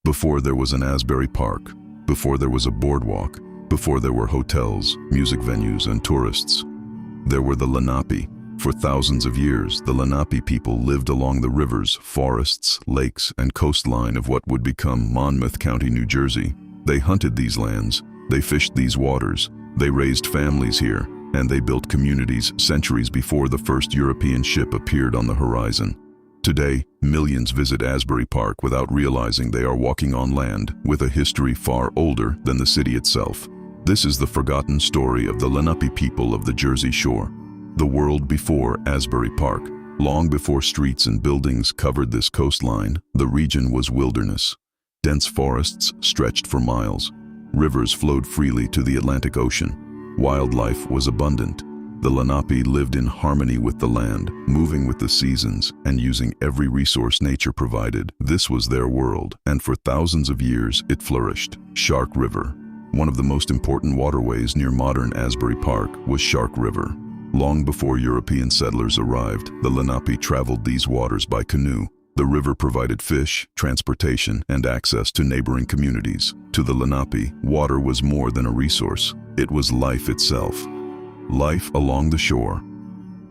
Before there was an Asbury Park, before there was a boardwalk, before there were hotels, music venues, and tourists, there were the Lenape. For thousands of years, the Lenape people lived along the rivers, forests, lakes, and coastline of what would become Monmouth County, New Jersey. They hunted these lands, they fished these waters, they raised families here, and they built communities centuries before the first European ship appeared on the horizon. Today, millions visit Asbury Park without realizing they are walking on land with a history far older than the city itself. This is the forgotten story of the Lenape people of the Jersey Shore. The world before Asbury Park. Long before streets and buildings covered this coastline, the region was wilderness. Dense forests stretched for miles. Rivers flowed freely to the Atlantic Ocean. Wildlife was abundant. The Lenape lived in harmony with the land, moving with the seasons, and using every resource nature provided. This was their world, and for thousands of years it flourished. Shark River. One of the most important waterways near modern Asbury Park was Shark River. Long before European settlers arrived, the Lenape traveled these waters by canoe. The river provided fish, transportation, and access to neighboring communities. To the Lenape, water was more than a resource. It was life itself. Life along the shore.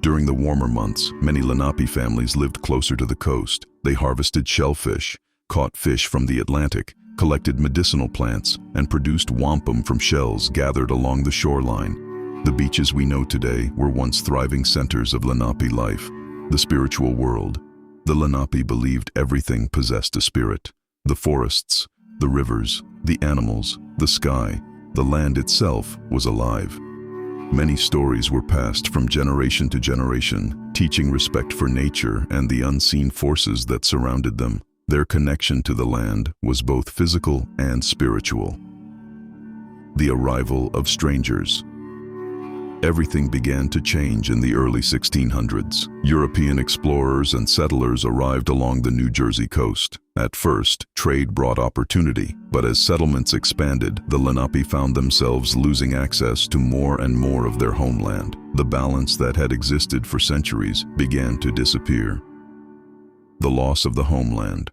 During the warmer months, many Lenape families lived closer to the coast. They harvested shellfish, caught fish from the Atlantic, collected medicinal plants, and produced wampum from shells gathered along the shoreline. The beaches we know today were once thriving centers of Lenape life, the spiritual world. The Lenape believed everything possessed a spirit. The forests, the rivers, the animals, the sky, the land itself was alive. Many stories were passed from generation to generation, teaching respect for nature and the unseen forces that surrounded them. Their connection to the land was both physical and spiritual. The arrival of strangers. Everything began to change in the early 1600s. European explorers and settlers arrived along the New Jersey coast. At first, trade brought opportunity, but as settlements expanded, the Lenape found themselves losing access to more and more of their homeland. The balance that had existed for centuries began to disappear. The loss of the homeland.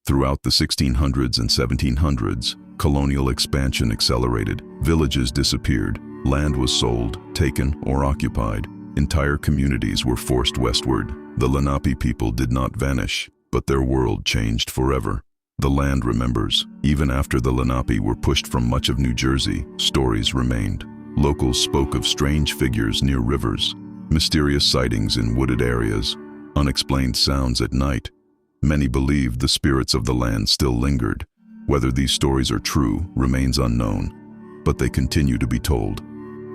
Throughout the 1600s and 1700s, colonial expansion accelerated. Villages disappeared. Land was sold, taken, or occupied. Entire communities were forced westward. The Lenape people did not vanish, but their world changed forever. The land remembers. Even after the Lenape were pushed from much of New Jersey, stories remained. Locals spoke of strange figures near rivers, mysterious sightings in wooded areas, unexplained sounds at night. Many believed the spirits of the land still lingered. Whether these stories are true remains unknown, but they continue to be told.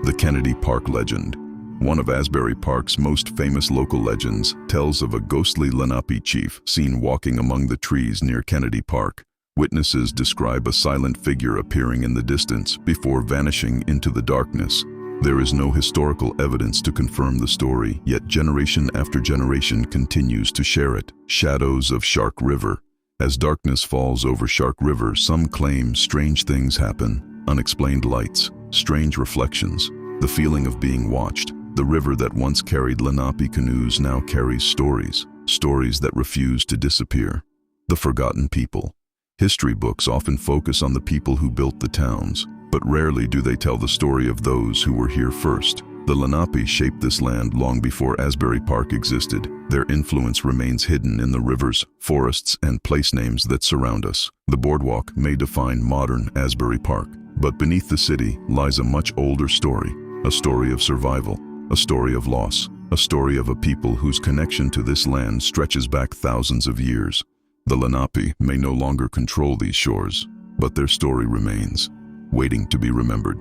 The Kennedy Park legend. One of Asbury Park's most famous local legends tells of a ghostly Lenape chief seen walking among the trees near Kennedy Park. Witnesses describe a silent figure appearing in the distance before vanishing into the darkness. There is no historical evidence to confirm the story, yet generation after generation continues to share it. Shadows of Shark River. As darkness falls over Shark River, some claim strange things happen. Unexplained lights, strange reflections, the feeling of being watched. The river that once carried Lenape canoes now carries stories that refuse to disappear. The forgotten people. History books often focus on the people who built the towns, but rarely do they tell the story of those who were here first. The Lenape shaped this land long before Asbury Park existed. Their influence remains hidden in the rivers, forests, and place names that surround us. The boardwalk may define modern Asbury Park, but beneath the city lies a much older story, a story of survival, a story of loss, a story of a people whose connection to this land stretches back thousands of years. The Lenape may no longer control these shores, but their story remains, waiting to be remembered.